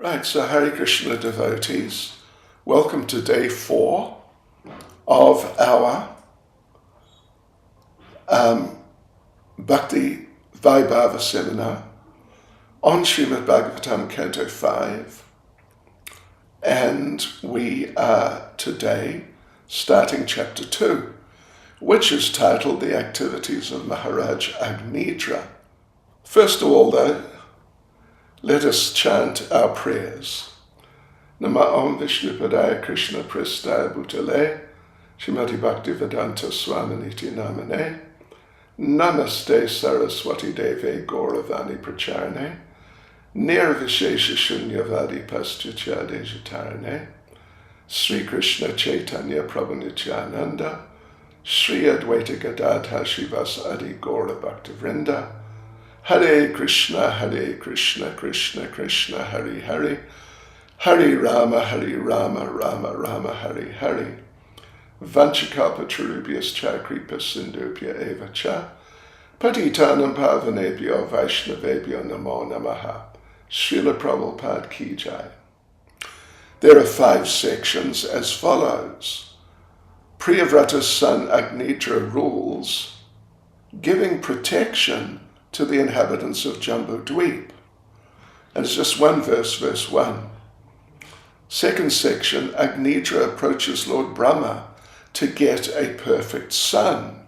Right, so Hare Krishna devotees, welcome to day 4 of our Bhakti Vaibhava seminar on Srimad Bhagavatam Canto 5. And we are today starting chapter 2, which is titled The Activities of Maharaj Agnidra. First of all, though, let us chant our prayers. Nama Om Vishnupadaya Krishna Prestaya Bhutale Srimati Bhakti Vedanta Swaminiti Namane Namaste Saraswati Deve Gauravani Pracharane Nirvishesha Shunyavadi Pastyachade Jatarane Sri Krishna Chaitanya Prabhu Nityananda Sri Advaita Gadadhar Shivas Adi Gaura Bhakta Vrinda Hare Krishna, Krishna Krishna, Hare Hare, Hare Rama, Rama Rama, Hare Hare. Vanchakalpatarubhyas cha kripa sindubhya eva cha, patitanam pavanebhyo vaishnavebhyo namo namaha. Srila Prabhupada ki jai. There are 5 sections as follows. Priyavrata's son Agnidra rules, giving protection to the inhabitants of Jambu Dweep. And it's just one verse, verse 1. Second section, Agnidra approaches Lord Brahma to get a perfect son.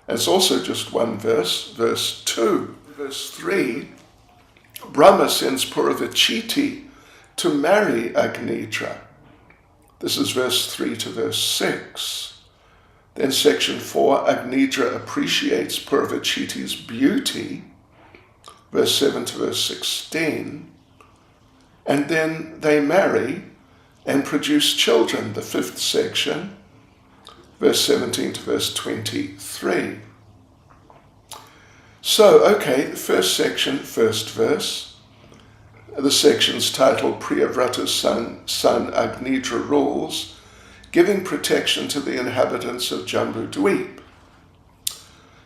And it's also just one verse, verse 2. Verse 3, Brahma sends Puravachiti to marry Agnidra. This is verse 3 to verse 6. Then section 4, Agnidra appreciates Puravachiti's beauty, verse 7 to verse 16, and then they marry and produce children, the 5th section, verse 17 to verse 23. So, okay, the first section, first verse, the section's titled Priyavrata's son Agnidra rules, giving protection to the inhabitants of Jambu Dweep.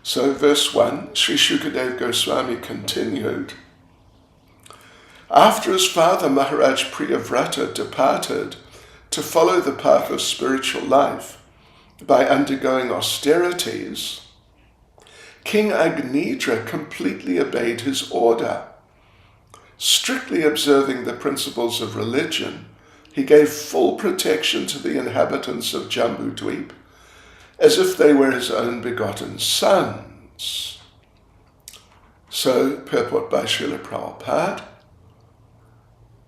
So verse 1, Sri Shukadev Goswami continued, after his father Maharaj Priyavrata departed to follow the path of spiritual life by undergoing austerities, King Agnidra completely obeyed his order. Strictly observing the principles of religion, he gave full protection to the inhabitants of Jambu Dweep, as if they were his own begotten sons. So, purport by Srila Prabhupada,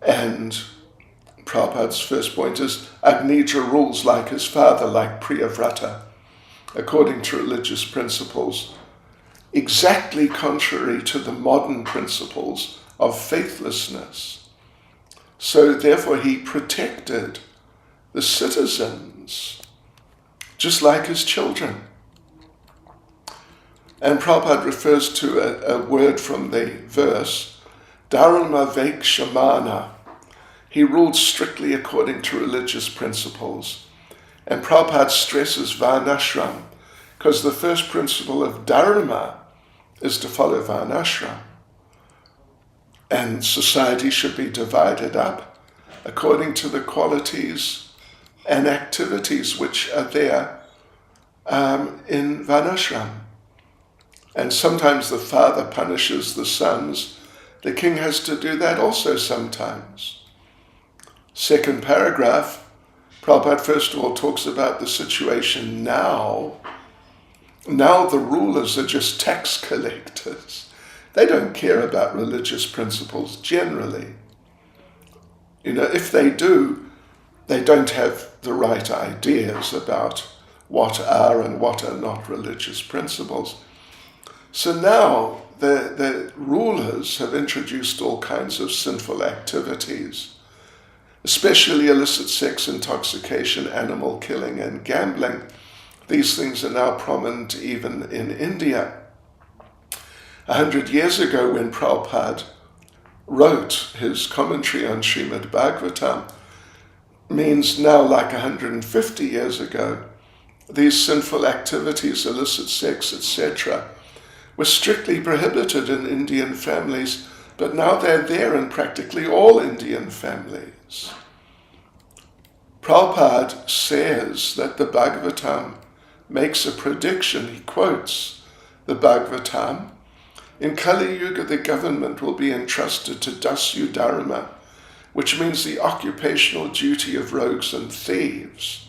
and Prabhupada's first point is, Agnidra rules like his father, like Priyavrata, according to religious principles, exactly contrary to the modern principles of faithlessness. So therefore he protected the citizens, just like his children. And Prabhupada refers to a word from the verse, Dharma Vaikshamana. He ruled strictly according to religious principles. And Prabhupada stresses Varnashram, because the first principle of Dharma is to follow Varnashram. And society should be divided up according to the qualities and activities which are there in Varnashram. And sometimes the father punishes the sons. The king has to do that also sometimes. Second paragraph, Prabhupada first of all talks about the situation now. Now the rulers are just tax collectors. They don't care about religious principles generally. If they do, they don't have the right ideas about what are and what are not religious principles. So now the rulers have introduced all kinds of sinful activities, especially illicit sex, intoxication, animal killing, and gambling. These things are now prominent even in India. 100 years ago, when Prabhupada wrote his commentary on Srimad Bhagavatam, means now like 150 years ago, these sinful activities, illicit sex, etc., were strictly prohibited in Indian families but now they're there in practically all Indian families. Prabhupada says that the Bhagavatam makes a prediction. He quotes the Bhagavatam. In Kali Yuga, the government will be entrusted to Dasyu Dharma, which means the occupational duty of rogues and thieves.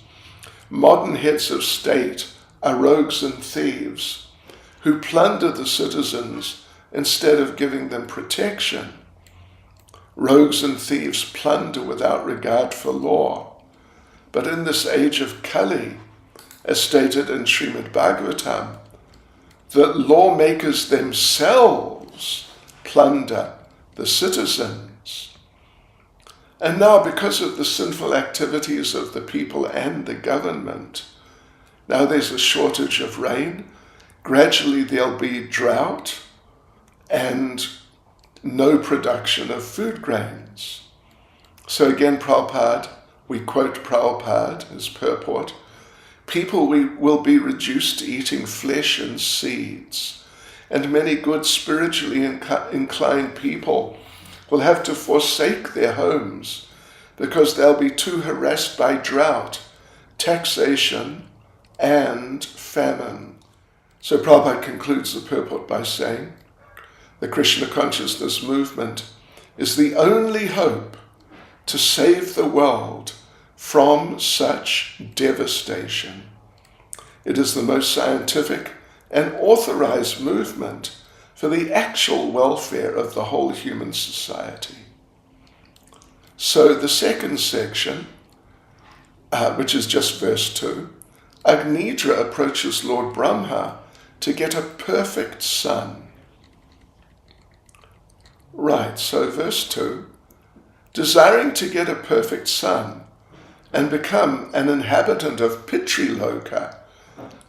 Modern heads of state are rogues and thieves who plunder the citizens instead of giving them protection. Rogues and thieves plunder without regard for law. But in this age of Kali, as stated in Srimad Bhagavatam, the lawmakers themselves plunder the citizens. And now, because of the sinful activities of the people and the government, now there's a shortage of rain. Gradually there'll be drought and no production of food grains. So again, Prabhupada, we quote Prabhupada, his purport, people will be reduced to eating flesh and seeds, and many good spiritually inclined people will have to forsake their homes because they'll be too harassed by drought, taxation, and famine. So Prabhupada concludes the purport by saying, the Krishna consciousness movement is the only hope to save the world from such devastation. It is the most scientific and authorized movement for the actual welfare of the whole human society. So the second section, which is just verse 2, Agnidra approaches Lord Brahma to get a perfect son. Right, so verse 2, desiring to get a perfect son and become an inhabitant of Pitriloka,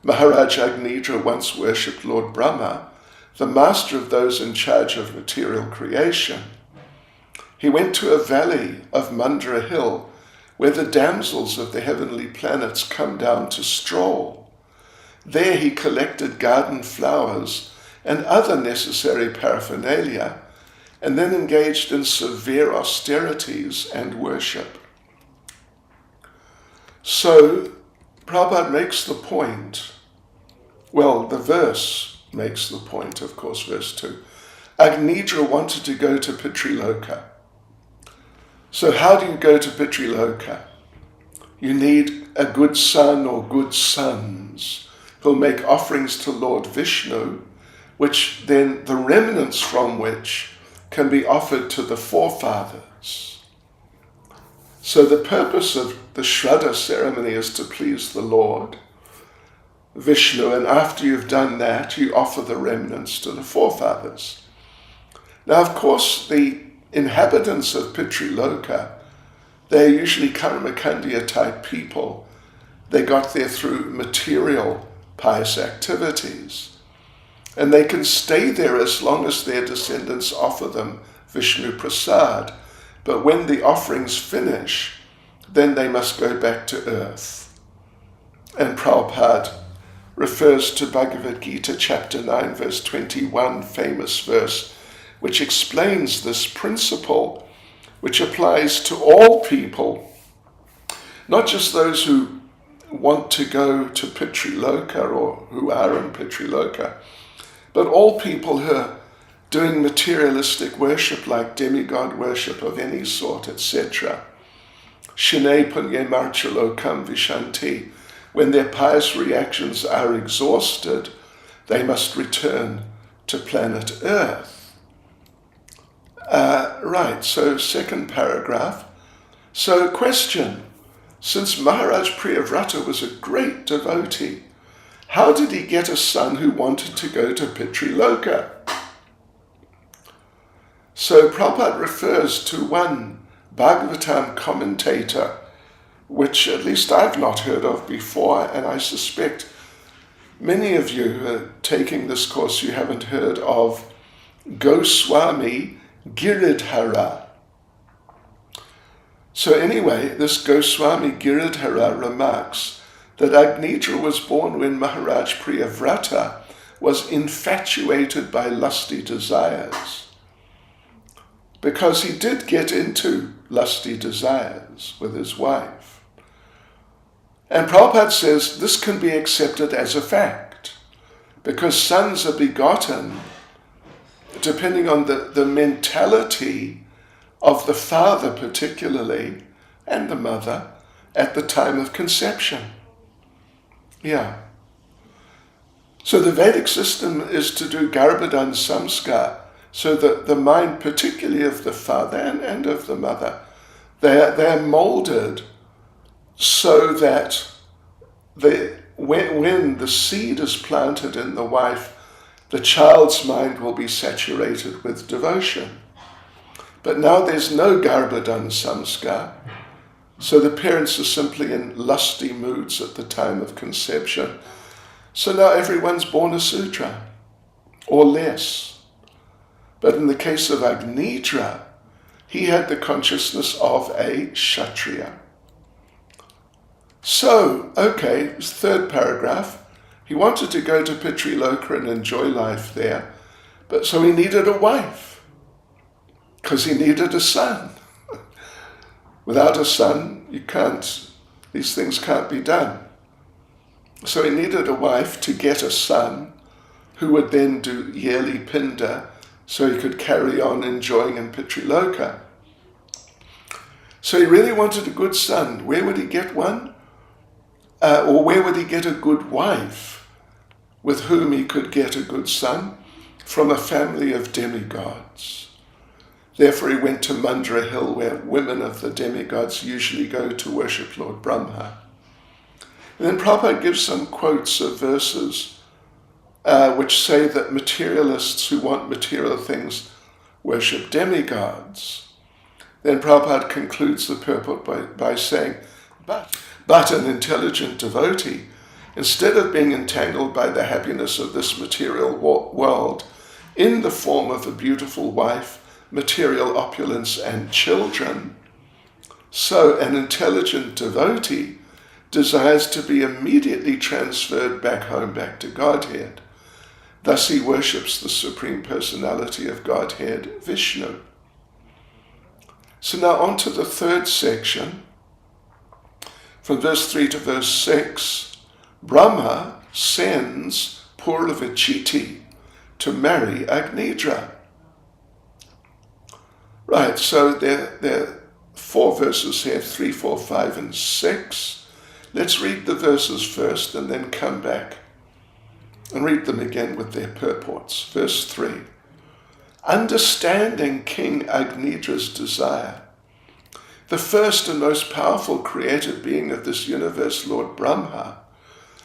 Maharaj Agnidra once worshipped Lord Brahma, the master of those in charge of material creation. He went to a valley of Mandara Hill, where the damsels of the heavenly planets come down to stroll. There he collected garden flowers and other necessary paraphernalia, and then engaged in severe austerities and worship. So, Prabhupada makes the point, well, the verse makes the point, of course, verse 2. Agnidra wanted to go to Pitriloka. So how do you go to Pitriloka? You need a good son or good sons who'll make offerings to Lord Vishnu, which then the remnants from which can be offered to the forefathers. So the purpose of the Shraddha ceremony is to please the Lord Vishnu, and after you've done that, you offer the remnants to the forefathers. Now, of course, the inhabitants of Pitriloka, they're usually Karmakandya type people. They got there through material pious activities. And they can stay there as long as their descendants offer them Vishnu Prasad. But when the offerings finish, then they must go back to earth. And Prabhupada refers to Bhagavad Gita chapter 9 verse 21, famous verse, which explains this principle, which applies to all people, not just those who want to go to Pitriloka or who are in Pitriloka, but all people who are doing materialistic worship like demigod worship of any sort, etc. Shine punye marchalokam vishanti. When their pious reactions are exhausted, they must return to planet Earth. Right, so second paragraph. So question, since Maharaj Priyavrata was a great devotee, how did he get a son who wanted to go to Pitriloka? So Prabhupada refers to one Bhagavatam commentator, which at least I've not heard of before, and I suspect many of you who are taking this course, you haven't heard of Goswami Giridhara. So anyway, this Goswami Giridhara remarks that Agnidra was born when Maharaj Priyavrata was infatuated by lusty desires. because he did get into lusty desires with his wife. And Prabhupada says this can be accepted as a fact, because sons are begotten depending on the mentality of the father particularly, and the mother, at the time of conception. Yeah. So the Vedic system is to do Garbhadan Samskar, so that the mind, particularly of the father and of the mother, they're molded so that when the seed is planted in the wife, the child's mind will be saturated with devotion. But now there's no Garbhadan Samskar, so the parents are simply in lusty moods at the time of conception. So now everyone's born a Sudra, or less. But in the case of Agnidra, he had the consciousness of a Kshatriya. So, okay, third paragraph. He wanted to go to Pitriloka and enjoy life there, but so he needed a wife, because he needed a son. Without a son, these things can't be done. So he needed a wife to get a son who would then do yearly pinda so he could carry on enjoying in Pitriloka. So he really wanted a good son. Where would he get one? Or where would he get a good wife with whom he could get a good son? From a family of demigods. Therefore he went to Mandra Hill, where women of the demigods usually go to worship Lord Brahma. And then Prabhupada gives some quotes of verses which say that materialists who want material things worship demigods. Then Prabhupada concludes the purport by saying, but an intelligent devotee, instead of being entangled by the happiness of this material world in the form of a beautiful wife, material opulence and children, so an intelligent devotee desires to be immediately transferred back home, back to Godhead. Thus he worships the Supreme Personality of Godhead, Vishnu. So now on to the third section. From verse 3 to verse 6, Brahma sends Purvachiti to marry Agnidra. Right, so there are 4 verses here, 3, 4, 5, and 6. Let's read the verses first and then come back and read them again with their purports. Verse 3. Understanding King Agnidra's desire, the first and most powerful created being of this universe, Lord Brahma,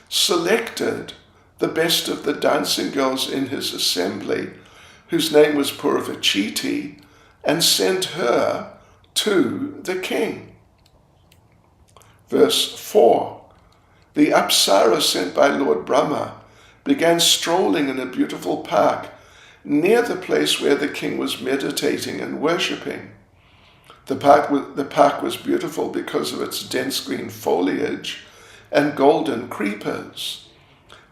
selected the best of the dancing girls in his assembly, whose name was Purvachiti, and sent her to the king. Verse 4, the Apsara sent by Lord Brahma began strolling in a beautiful park near the place where the king was meditating and worshipping. The park was beautiful because of its dense green foliage and golden creepers.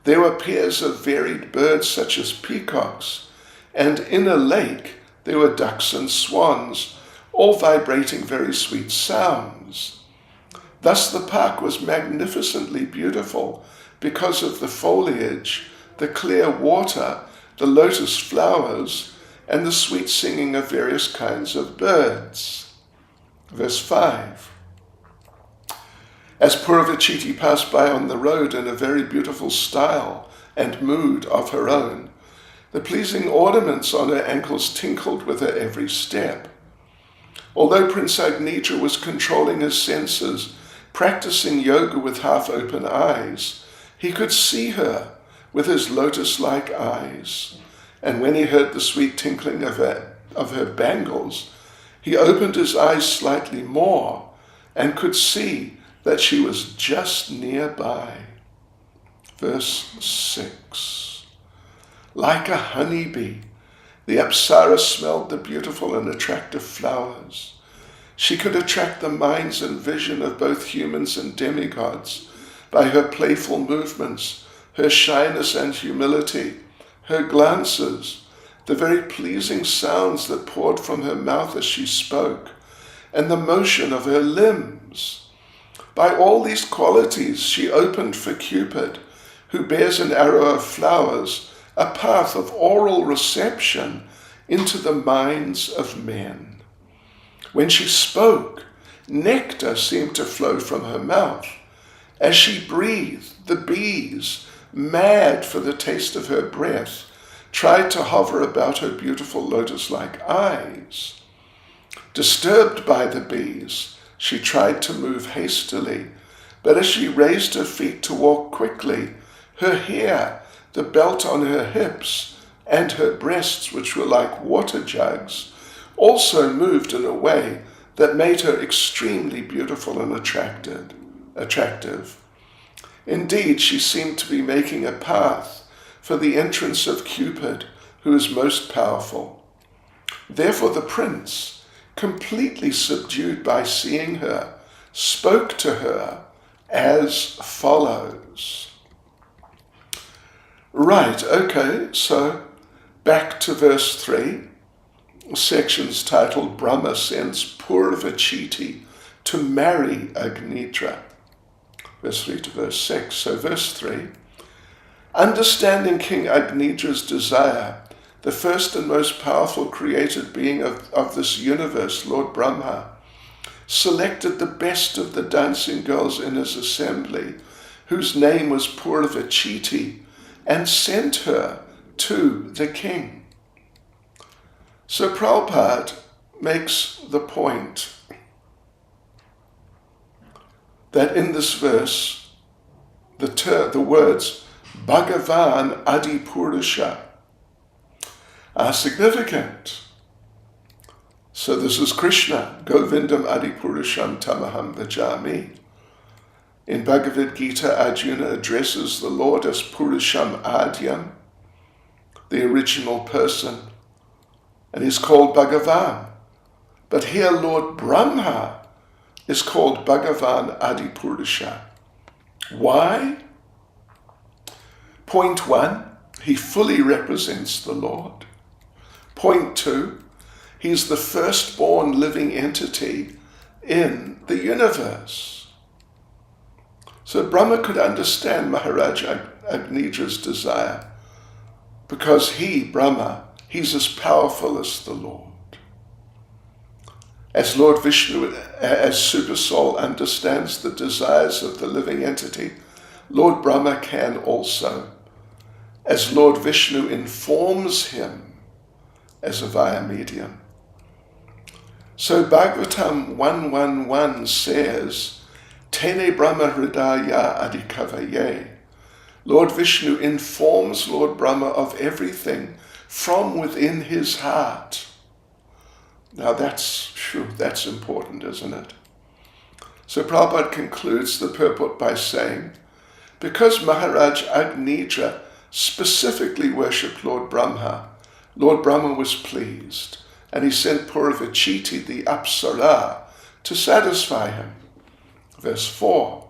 There were pairs of varied birds such as peacocks, and in a lake there were ducks and swans, all vibrating very sweet sounds. Thus the park was magnificently beautiful because of the foliage, the clear water, the lotus flowers, and the sweet singing of various kinds of birds. Verse 5. As Purvachiti passed by on the road in a very beautiful style and mood of her own, the pleasing ornaments on her ankles tinkled with her every step. Although Prince Agnidra was controlling his senses, practicing yoga with half-open eyes, he could see her with his lotus-like eyes. And when he heard the sweet tinkling of her bangles, he opened his eyes slightly more and could see that she was just nearby. Verse 6. Like a honeybee, the Apsara smelled the beautiful and attractive flowers. She could attract the minds and vision of both humans and demigods by her playful movements, her shyness and humility, her glances, the very pleasing sounds that poured from her mouth as she spoke, and the motion of her limbs. By all these qualities she opened for Cupid, who bears an arrow of flowers, a path of oral reception into the minds of men. When she spoke, nectar seemed to flow from her mouth. As she breathed, the bees, mad for the taste of her breath, tried to hover about her beautiful lotus-like eyes. Disturbed by the bees, she tried to move hastily, but as she raised her feet to walk quickly, her hair, the belt on her hips, and her breasts, which were like water jugs, also moved in a way that made her extremely beautiful and attractive. Indeed, she seemed to be making a path for the entrance of Cupid, who is most powerful. Therefore the prince, completely subdued by seeing her, spoke to her as follows. Right, okay, so back to verse 3, sections titled Brahma sends Purvachiti to marry Agnidra. Verse 3 to verse 6. So verse 3, understanding King Agnidra's desire, the first and most powerful created being of this universe, Lord Brahma, selected the best of the dancing girls in his assembly, whose name was Purvachiti, and sent her to the king. So Prabhupada makes the point that in this verse, the words Bhagavan Adi Purusha are significant. So this is Krishna, Govindam Adi Purusham Tamaham Vajami. In Bhagavad Gita, Arjuna addresses the Lord as Purusham Adyam, the original person, and he's called Bhagavan. But here Lord Brahma is called Bhagavan Adi Purusha. Why? Point 1, he fully represents the Lord. Point 2, he's the firstborn living entity in the universe. So Brahma could understand Maharaj Agnidra's desire because he, Brahma, he's as powerful as the Lord. As Lord Vishnu, as Supersoul, understands the desires of the living entity, Lord Brahma can also, as Lord Vishnu informs him as a via medium. So Bhagavatam 1.1.1 says, Tene Brahma Hridaya Adikavaye. Lord Vishnu informs Lord Brahma of everything from within his heart. Now that's important, isn't it? So Prabhupada concludes the purport by saying, because Maharaj Agnidra specifically worshipped Lord Brahma was pleased, and he sent Purvachiti, the Apsara, to satisfy him. Verse 4,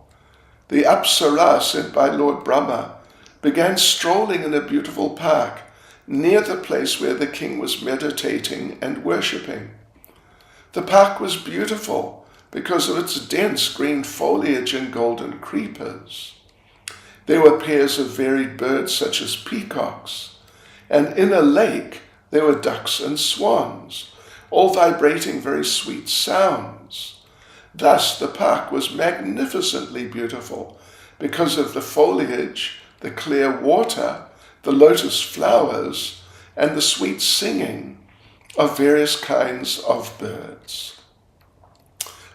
the Apsara sent by Lord Brahma began strolling in a beautiful park near the place where the king was meditating and worshipping. The park was beautiful because of its dense green foliage and golden creepers. There were pairs of varied birds such as peacocks, and in a lake there were ducks and swans, all vibrating very sweet sounds. Thus the park was magnificently beautiful because of the foliage, the clear water, the lotus flowers, and the sweet singing of various kinds of birds.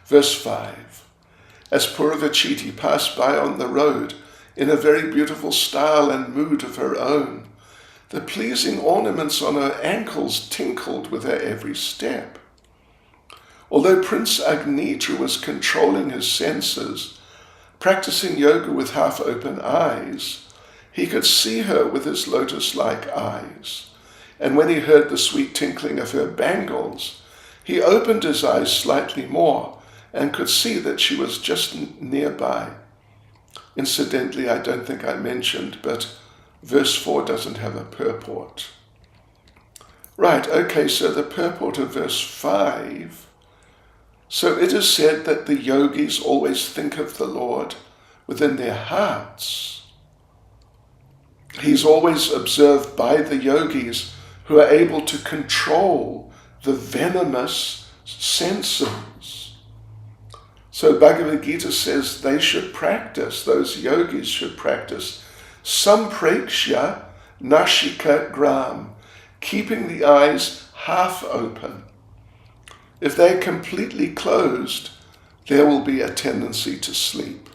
Verse 5, as Purvachiti passed by on the road in a very beautiful style and mood of her own, the pleasing ornaments on her ankles tinkled with her every step. Although Prince Agnidra was controlling his senses, practicing yoga with half-open eyes, he could see her with his lotus-like eyes, and when he heard the sweet tinkling of her bangles, he opened his eyes slightly more and could see that she was just nearby. Incidentally, I don't think I mentioned, but verse 4 doesn't have a purport. Right, okay, so the purport of verse 5. So it is said that the yogis always think of the Lord within their hearts. He's always observed by the yogis who are able to control the venomous senses. So Bhagavad Gita says they should practice, those yogis should practice, samprekshya nashika gram, keeping the eyes half open. If they're completely closed, there will be a tendency to sleep.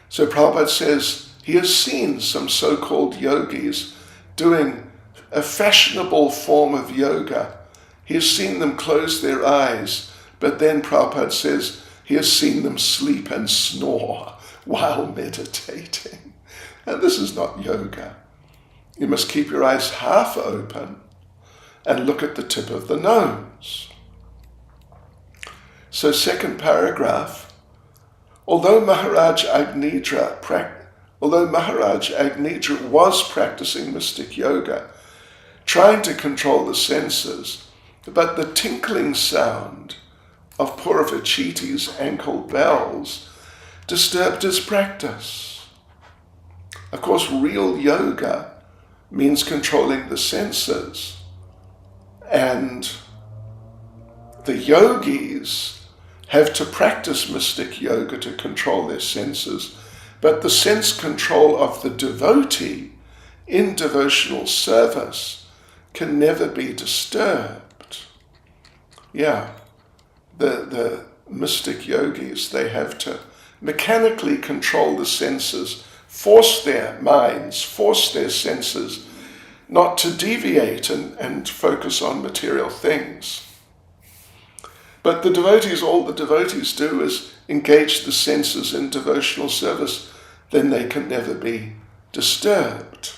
So Prabhupada says he has seen some so-called yogis doing a fashionable form of yoga. He has seen them close their eyes, but then Prabhupada says he has seen them sleep and snore while meditating. And this is not yoga. You must keep your eyes half open and look at the tip of the nose. So second paragraph, although Maharaj Agnidra was practicing mystic yoga, trying to control the senses, but the tinkling sound of Purvachiti's ankle bells disturbed his practice. Of course, real yoga means controlling the senses. And the yogis have to practice mystic yoga to control their senses, but the sense control of the devotee in devotional service can never be disturbed. Yeah, the mystic yogis, they have to mechanically control the senses, force their minds, force their senses not to deviate and focus on material things. But the devotees, all the devotees do is engage the senses in devotional service, then they can never be disturbed.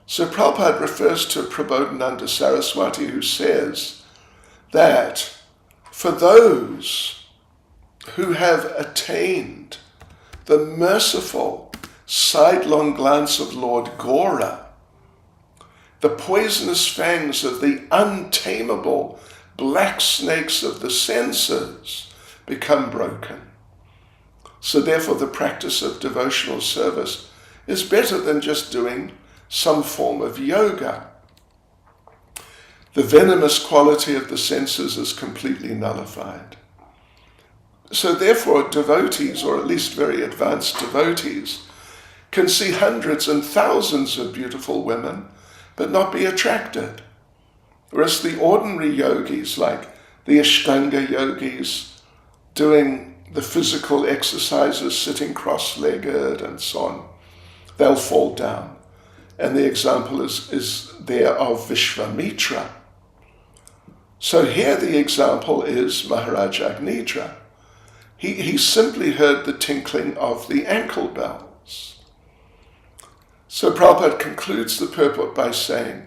So Prabhupada refers to Prabodhananda Saraswati, who says that for those who have attained the merciful sidelong glance of Lord Gora, the poisonous fangs of the untamable black snakes of the senses become broken. So therefore the practice of devotional service is better than just doing some form of yoga. The venomous quality of the senses is completely nullified. So therefore devotees, or at least very advanced devotees, can see hundreds and thousands of beautiful women but not be attracted. Whereas the ordinary yogis, like the Ashtanga yogis, doing the physical exercises, sitting cross-legged and so on, they'll fall down. And the example is there of Vishvamitra. So here the example is Maharaj Agnidra. He simply heard the tinkling of the ankle bells. So Prabhupada concludes the purport by saying,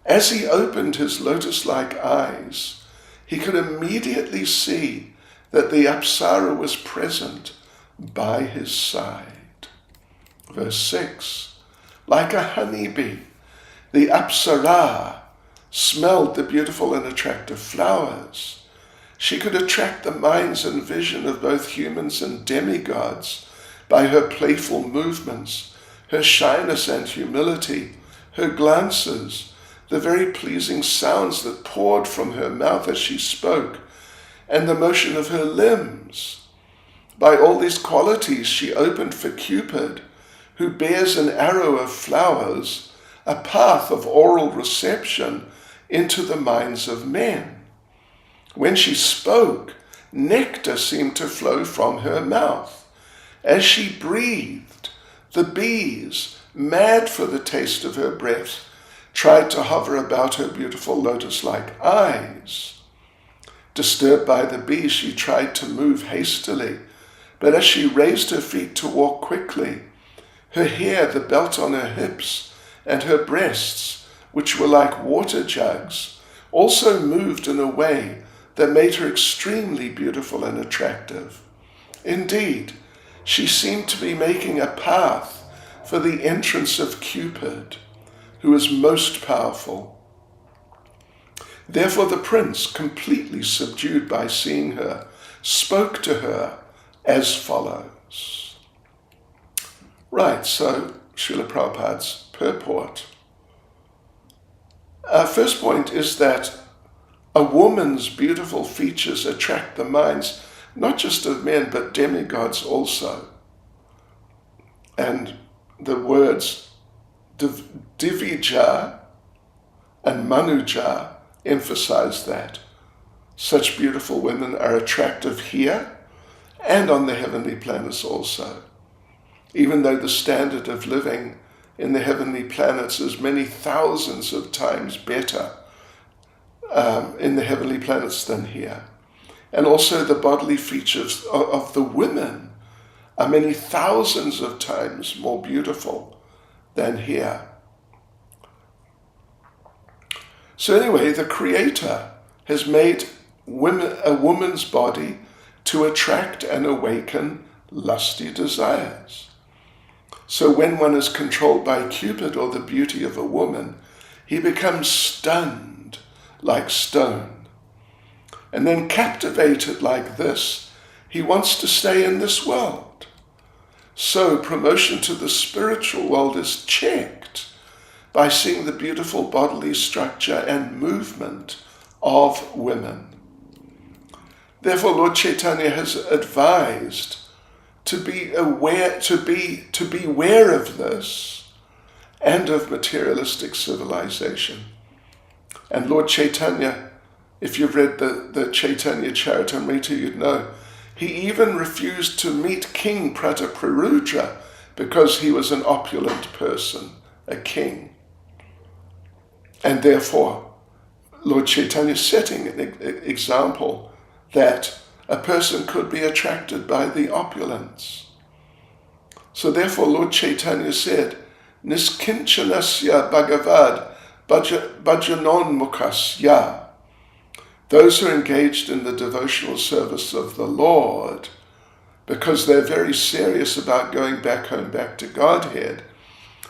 as he opened his lotus-like eyes, he could immediately see that the Apsara was present by his side. Verse 6, like a honeybee, the Apsara smelled the beautiful and attractive flowers. She could attract the minds and vision of both humans and demigods by her playful movements, her shyness and humility, her glances, the very pleasing sounds that poured from her mouth as she spoke, and the motion of her limbs. By all these qualities she opened for Cupid, who bears an arrow of flowers, a path of oral reception into the minds of men. When she spoke, nectar seemed to flow from her mouth. As she breathed, the bees, mad for the taste of her breath, tried to hover about her beautiful lotus-like eyes. Disturbed by the bees, she tried to move hastily, but as she raised her feet to walk quickly, her hair, the belt on her hips, and her breasts, which were like water jugs, also moved in a way that made her extremely beautiful and attractive. Indeed, she seemed to be making a path for the entrance of Cupid, who is most powerful. Therefore the prince, completely subdued by seeing her, spoke to her as follows. Right, so Srila Prabhupada's purport. Our first point is that a woman's beautiful features attract the minds, not just of men, but demigods also. And the words Divija and Manuja emphasize that. Such beautiful women are attractive here and on the heavenly planets also. Even though the standard of living in the heavenly planets is many thousands of times better in the heavenly planets than here. And also the bodily features of the women are many thousands of times more beautiful than here. So anyway, the Creator has made a woman's body to attract and awaken lusty desires. So when one is controlled by Cupid or the beauty of a woman, he becomes stunned like stone. And then captivated like this, he wants to stay in this world. So promotion to the spiritual world is checked by seeing the beautiful bodily structure and movement of women. Therefore, Lord Chaitanya has advised to be aware, to beware of this and of materialistic civilization. And Lord Chaitanya, if you've read the Chaitanya Charitamrita, you'd know, he even refused to meet King Prataparudra because he was an opulent person, a king. And therefore, Lord Chaitanya is setting an example that a person could be attracted by the opulence. So therefore, Lord Chaitanya said, Niskinchanasya Bhagavad Bhajanon Mukasya. Those who are engaged in the devotional service of the Lord, because they're very serious about going back home, back to Godhead,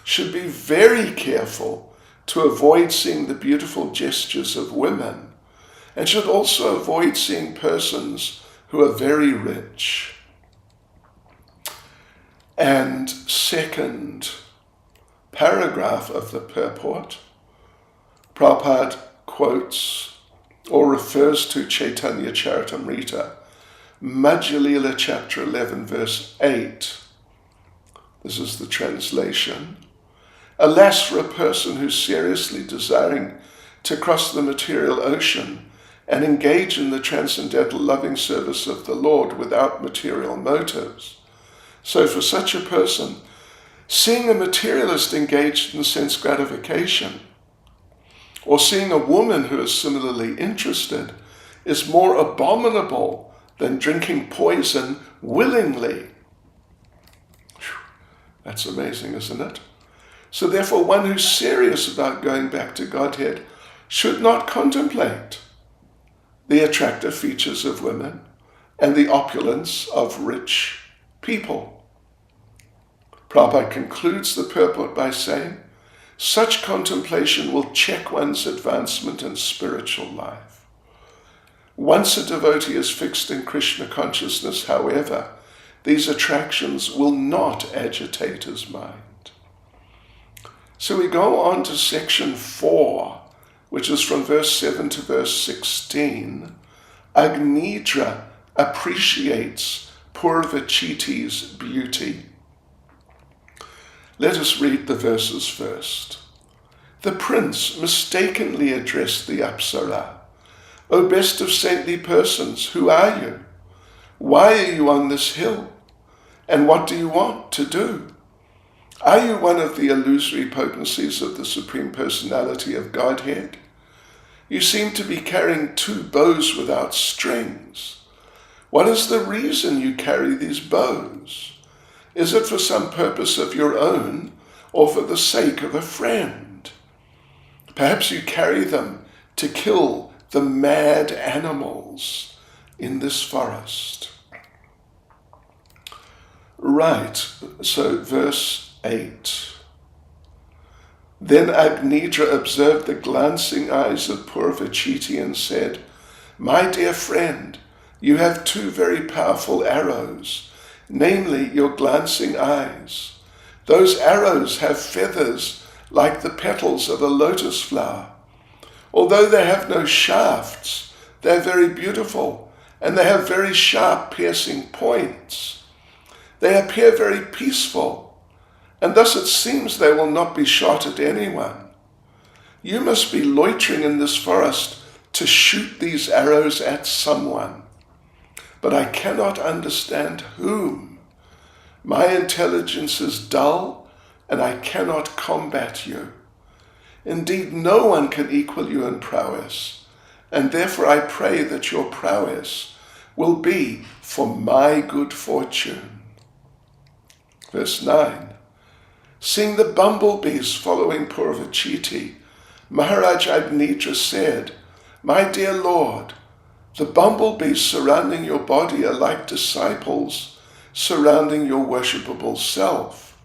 should be very careful to avoid seeing the beautiful gestures of women, and should also avoid seeing persons who are very rich. And second paragraph of the purport, Prabhupada quotes or refers to Chaitanya Charitamrita, Madhya Lila chapter 11 verse 8. This is the translation. Alas for a person who's seriously desiring to cross the material ocean and engage in the transcendental loving service of the Lord without material motives. So for such a person, seeing a materialist engaged in sense gratification, or seeing a woman who is similarly interested, is more abominable than drinking poison willingly. That's amazing, isn't it? So therefore, one who's serious about going back to Godhead should not contemplate the attractive features of women and the opulence of rich people. Prabhupada concludes the purport by saying, such contemplation will check one's advancement in spiritual life. Once a devotee is fixed in Krishna consciousness, however, these attractions will not agitate his mind. So we go on to section 4, which is from verse 7 to verse 16. Agnidra appreciates Purvachiti's beauty. Let us read the verses first. The prince mistakenly addressed the Apsara. O best of saintly persons, who are you? Why are you on this hill? And what do you want to do? Are you one of the illusory potencies of the Supreme Personality of Godhead? You seem to be carrying 2 bows without strings. What is the reason you carry these bows? Is it for some purpose of your own, or for the sake of a friend? Perhaps you carry them to kill the mad animals in this forest. Right, so verse 8. Then Agnidra observed the glancing eyes of Purvachiti and said, "My dear friend, you have two very powerful arrows, namely your glancing eyes. Those arrows have feathers like the petals of a lotus flower. Although they have no shafts, they are very beautiful, and they have very sharp piercing points. They appear very peaceful, and thus it seems they will not be shot at anyone. You must be loitering in this forest to shoot these arrows at someone, but I cannot understand whom. My intelligence is dull, and I cannot combat you. Indeed, no one can equal you in prowess, and therefore I pray that your prowess will be for my good fortune." Verse 9. Seeing the bumblebees following Purvachiti, Maharaj Agnidra said, "My dear Lord, the bumblebees surrounding your body are like disciples surrounding your worshipable self.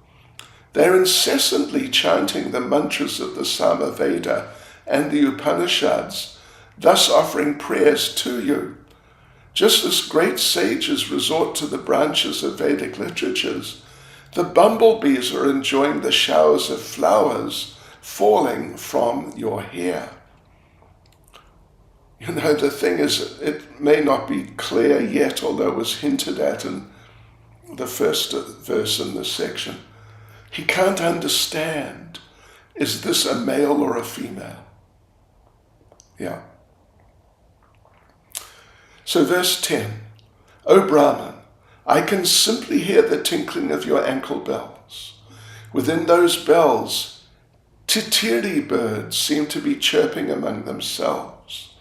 They're incessantly chanting the mantras of the Samaveda and the Upanishads, thus offering prayers to you. Just as great sages resort to the branches of Vedic literatures, the bumblebees are enjoying the showers of flowers falling from your hair." You know, the thing is, it may not be clear yet, although it was hinted at in the first verse in this section. He can't understand, is this a male or a female? Yeah. So verse 10, "O Brahman, I can simply hear the tinkling of your ankle bells. Within those bells, titiri birds seem to be chirping among themselves.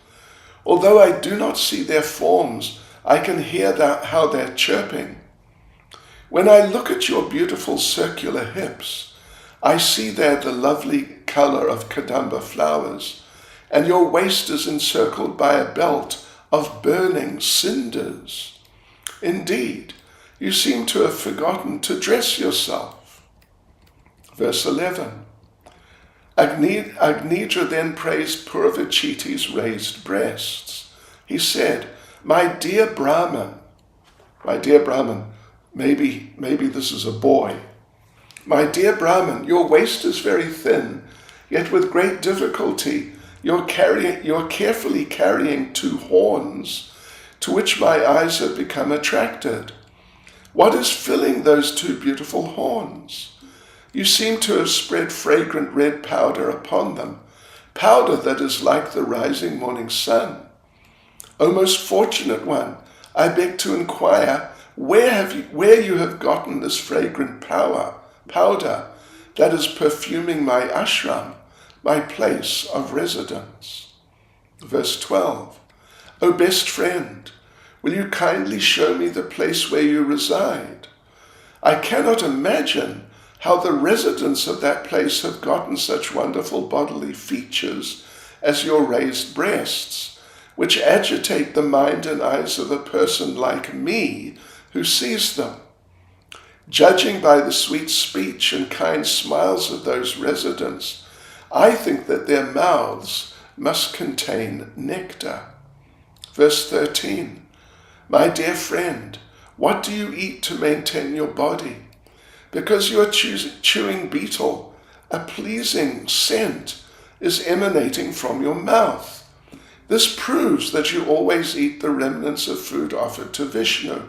Although I do not see their forms, I can hear how they're chirping. When I look at your beautiful circular hips, I see there the lovely color of kadamba flowers, and your waist is encircled by a belt of burning cinders. Indeed, you seem to have forgotten to dress yourself." Verse 11. Agnidra then praised Purvachiti's raised breasts. He said, my dear Brahman, maybe this is a boy. "My dear Brahman, your waist is very thin, yet with great difficulty you're carefully carrying two horns, to which my eyes have become attracted. What is filling those two beautiful horns? You seem to have spread fragrant red powder upon them, powder that is like the rising morning sun. O most fortunate one, I beg to inquire where you have gotten this fragrant powder that is perfuming my ashram, my place of residence." Verse 12. "O best friend, will you kindly show me the place where you reside? I cannot imagine how the residents of that place have gotten such wonderful bodily features as your raised breasts, which agitate the mind and eyes of a person like me who sees them. Judging by the sweet speech and kind smiles of those residents, I think that their mouths must contain nectar." Verse 13. "My dear friend, what do you eat to maintain your body? Because you are chewing betel, a pleasing scent is emanating from your mouth. This proves that you always eat the remnants of food offered to Vishnu.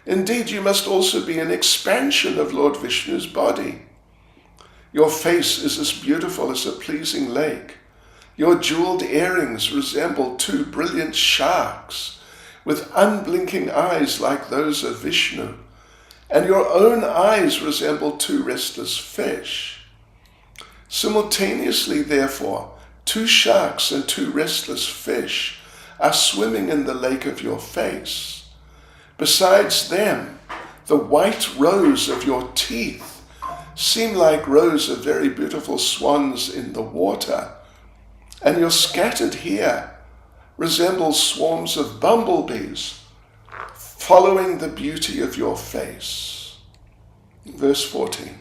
Indeed, you must also be an expansion of Lord Vishnu's body. Your face is as beautiful as a pleasing lake. Your jeweled earrings resemble two brilliant sharks with unblinking eyes like those of Vishnu, and your own eyes resemble two restless fish. Simultaneously, therefore, two sharks and two restless fish are swimming in the lake of your face. Besides them, the white rows of your teeth seem like rows of very beautiful swans in the water, and your scattered hair resembles swarms of bumblebees following the beauty of your face." Verse 14.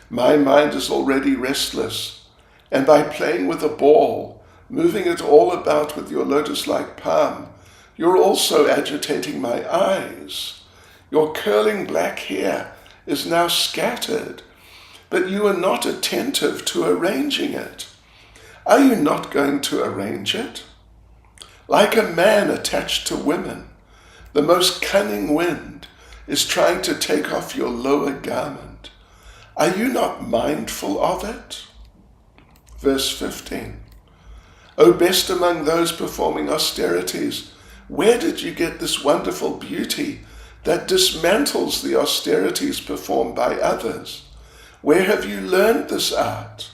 My mind is already restless, and by playing with a ball, moving it all about with your lotus-like palm, you're also agitating my eyes. Your curling black hair is now scattered, but you are not attentive to arranging it. Are you not going to arrange it? Like a man attached to women, the most cunning wind is trying to take off your lower garment. Are you not mindful of it? Verse 15. O best among those performing austerities, where did you get this wonderful beauty that dismantles the austerities performed by others? Where have you learned this art?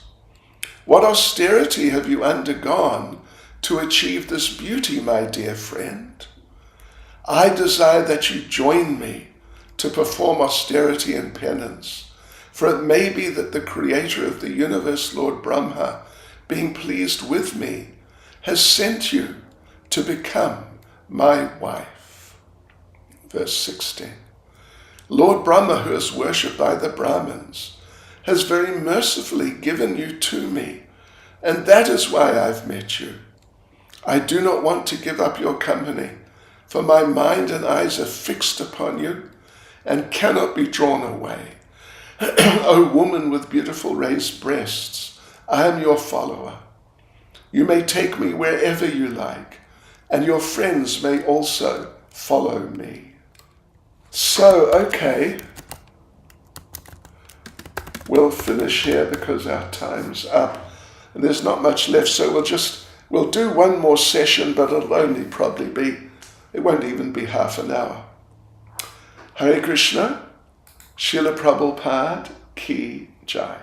What austerity have you undergone to achieve this beauty, my dear friend? I desire that you join me to perform austerity and penance, for it may be that the Creator of the universe, Lord Brahma, being pleased with me, has sent you to become my wife. Verse 16. Lord Brahma, who is worshipped by the Brahmins, has very mercifully given you to me, and that is why I've met you. I do not want to give up your company, for my mind and eyes are fixed upon you and cannot be drawn away. O woman with beautiful raised breasts, I am your follower. You may take me wherever you like, and your friends may also follow me. So, okay, we'll finish here because our time's up and there's not much left, so we'll do one more session, but it'll only it won't even be half an hour. Hare Krishna, Srila Prabhupada Ki Jai.